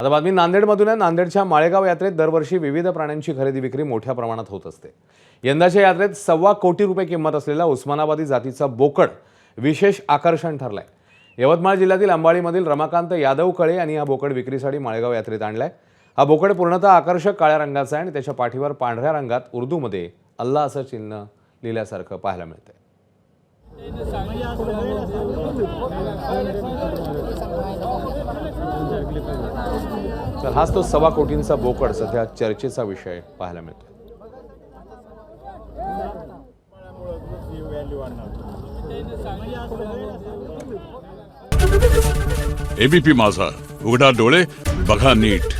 आता बातमी नांदेडमधून आहे। नांदेडच्या माळेगाव यात्रेत दरवर्षी विविध प्राण्यांची खरेदी विक्री मोठ्या प्रमाणात होत असते। यंदाच्या यात्रेत 1.25 कोटी रुपये किंमत असलेला उस्मानाबादी जातीचा बोकड विशेष आकर्षण ठरलाय। यवतमाळ जिल्ह्यातील अंबाळीमधील रमाकांत यादव कळे यांनी हा बोकड विक्रीसाठी माळेगाव यात्रेत आणलाय। हा बोकड पूर्णतः आकर्षक काळ्या रंगाचा आहे आणि त्याच्या पाठीवर पांढऱ्या रंगात उर्दूमध्ये अल्लाह असं चिन्ह लिहिल्यासारखं पाहायला मिळतंय। तर हाच तो 1.25 कोटींचा बोकड सध्या चर्चेचा विषय पाहायला मिळतो। एबीपी माझा, उघडा डोळे बघा नीट।